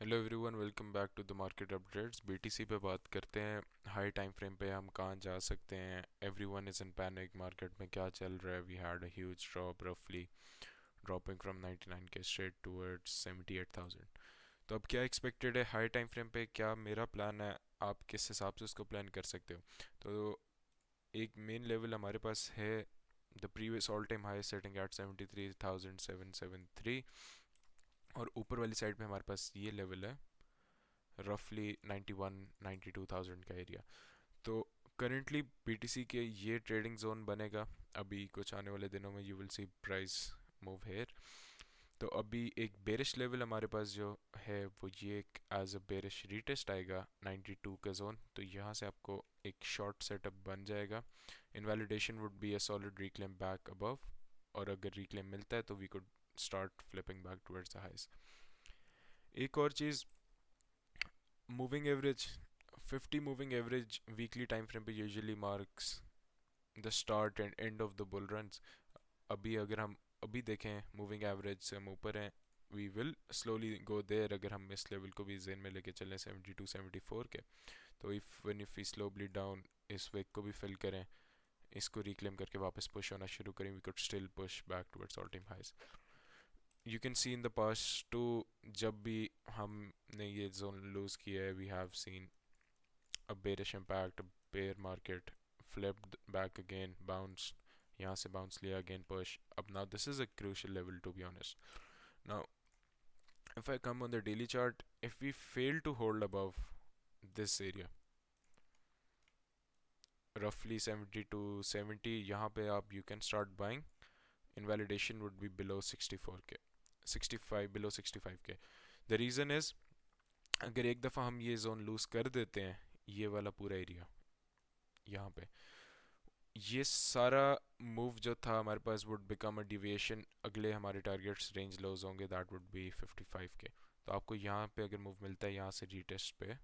Hello everyone, welcome back to the market updates. BTC पे बात करते हैं। हाई टाइम फ्रेम पे हम कहाँ जा सकते हैं। Everyone is in panic, market में क्या चल रहा है। We had a huge drop, रफली dropping from 99 K straight towards 78,000। तो अब क्या एक्सपेक्टेड है हाई टाइम फ्रेम पे, क्या मेरा प्लान है, आप किस हिसाब से उसको प्लान कर सकते हो। तो एक मेन लेवल हमारे पास है, the previous all time high setting at 73,773, और ऊपर वाली साइड पे हमारे पास ये लेवल है रफली 91-92,000 का एरिया। तो करेंटली बीटीसी के ये ट्रेडिंग जोन बनेगा। अभी कुछ आने वाले दिनों में you will see price move here. तो अभी एक बेरिश लेवल हमारे पास जो है वो ये एक एज अ बेरिश रीटेस्ट आएगा 92 का जोन। तो यहाँ से आपको एक शॉर्ट सेटअप बन जाएगा। Invalidation would be a solid reclaim back above, और अगर रिक्लेम मिलता है तो we could start flipping back towards the highs. एक और चीज़, moving average 50 moving average weekly time frame पे usually marks the start and end of the bull runs. अभी अगर हम अभी देखें मूविंग एवरेज से हम ऊपर हैं, we will slowly go there. अगर हम इस लेवल को भी जेन में लेके चलें 72-74 के, तो इफ वी स्लोली डाउन इस वेक को भी फिल करें, इसको रिक्लेम करके वापस पुश होना शुरू करें, we could still push back towards all time highs. You can see in the past too, जब भी हमने ये जोन लूज किया है, we have seen a bearish impact, a bear market, flipped back again, bounced, यहाँ से bounce लिया, again push up. Now this is a crucial level, to be honest. Now if I come on the daily chart, if we fail to hold above this area roughly 70 to 70, यहाँ पे आप you can start buying. Invalidation would be below 64k, 65, below 65k. The reason is, अगर एक दफ़ा हम ये zone loose कर देते हैं, ये वाला पूरा एरिया यहाँ पे, ये सारा मूव जो था हमारे पास वुड बिकम अ डिविएशन। अगले हमारे टारगेट्स रेंज लोज होंगे, दैट वुड बी 55 के। तो आपको यहाँ पे अगर मूव मिलता है यहाँ से रीटेस्ट पे,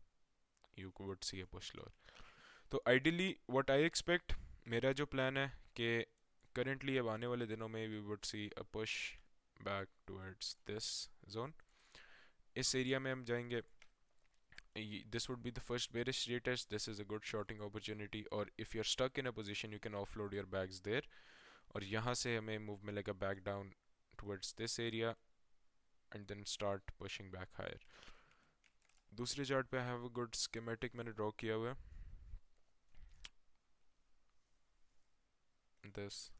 you would see a push lower. तो आइडियली व्हाट आई एक्सपेक्ट, मेरा जो प्लान है कि करेंटली अब आने वाले दिनों में we would see a push back towards this zone. इस एरिया में हम जाएंगे, this would be the first bearish retest. This is a good shorting opportunity, or if you're stuck in a position you can offload your bags there, और यहाँ से हमें move मिलेगा back down towards this area and then start pushing back higher. दूसरे chart पे I have a good schematic मैंने draw किया हुआ है। This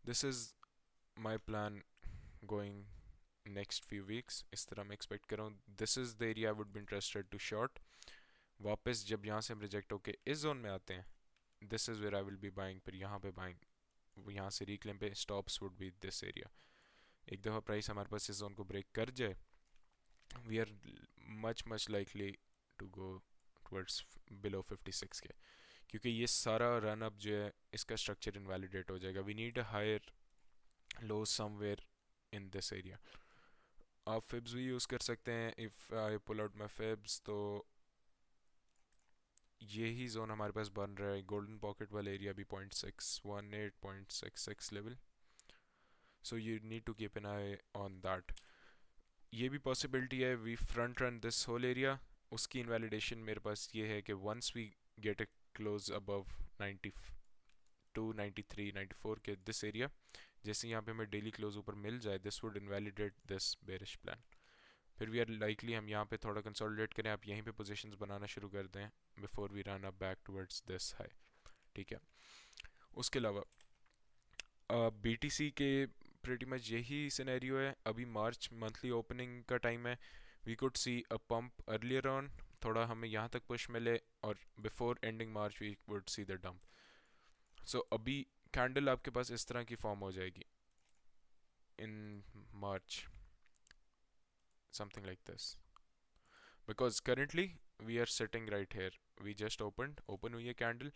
this is my plan going next few weeks. इस तरह मैं एक्सपेक्ट कर रहा हूँ। This is the area I would be interested to short. वापस जब यहाँ से हम रिजेक्ट होके इस जोन में आते हैं, this is where I will be buying. फिर यहाँ पे बाइंग, यहाँ से रिक्लेम पे stops would be this area. एक दफ़ा प्राइस हमारे पास इस जोन को ब्रेक कर जाए, we are much much likely to go towards below 56 K, क्योंकि ये सारा रन अप जो है इसका स्ट्रक्चर इनवैलिडेट हो जाएगा। We need a higher low somewhere in this area. आप फिब्स भी यूज़ कर सकते हैं। If I pull out my फिब्स, तो यही जोन हमारे पास बन रहा है, गोल्डन पॉकेट वाला एरिया भी 0.618, 0.66 level. So you need to keep an eye on that. ये भी पॉसिबिलिटी है we front run this whole area. उसकी इनवैलिडेशन मेरे पास ये है कि once we get a close above 92, 93, 94 के दिस एरिया, जैसे यहाँ पे हमें डेली क्लोज ऊपर मिल जाए, this would invalidate this bearish plan. फिर वी आर लाइकली हम यहाँ पे थोड़ा कंसोलिडेट करें, आप यहीं पे पोजीशंस बनाना शुरू कर दें before we run up back towards this high. ठीक है। उसके अलावा बीटीसी के प्रीटी मच यही सिनेरियो है। अभी मार्च मंथली ओपनिंग का टाइम है। We could see a pump earlier on, थोड़ा हमें यहाँ तक पुश मिले, और before ending March we would see the dump. So अभी कैंडल आपके पास इस तरह की फॉर्म हो जाएगी in March, something like this, because currently we are sitting right here, we just open हुई है कैंडल।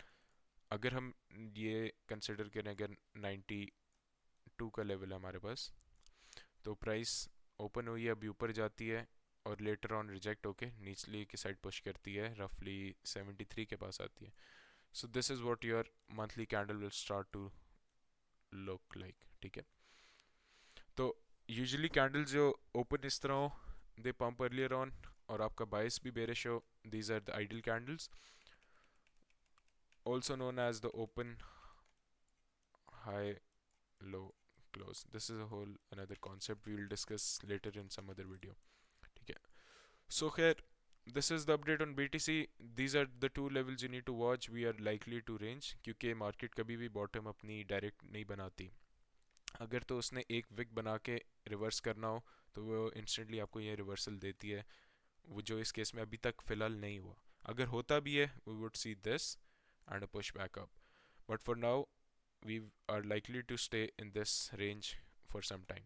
अगर हम ये कंसिडर करें, अगर 92 का लेवल है हमारे पास, तो प्राइस ओपन हुई है, अभी ऊपर जाती है, और लेटर ऑन रिजेक्ट होके निचली की साइड पुश करती है, रफली 73 के पास आती है। So this is what your monthly candle will start to look like. ठीक है। तो यूजुअली कैंडल जो ओपन इस तरह हो, they pump earlier on और आपका bias भी bearish हो, these are the ideal candles, also known as the open high low close. This is a whole another concept we will discuss later in some other video. ठीक है, so here this is the update on BTC. These are the two levels you need to watch. We are likely to range क्योंकि market कभी भी bottom अपनी direct नहीं बनाती. अगर तो उसने एक विक बना के रिवर्स करना हो तो वो इंस्टेंटली आपको ये रिवर्सल देती है, वो जो इस केस में अभी तक फ़िलहाल नहीं हुआ. अगर होता भी है we would see this and a push back up, but for now we are likely to stay in this range for some time.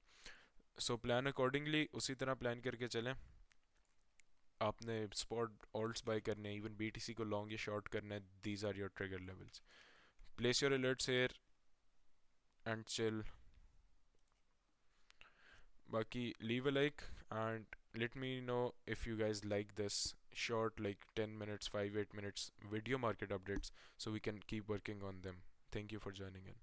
So plan accordingly, उसी तरह प्लान करके चलें. आपने स्पॉट ऑल्ट्स बाय करने हैं, इवन बीटीसी को long या short करना है, these are your trigger levels. Place your alerts here and chill. Baki, leave a like and let me know if you guys like this short, like 10 minutes, 5 8 minutes video market updates, so we can keep working on them. Thank you for joining in.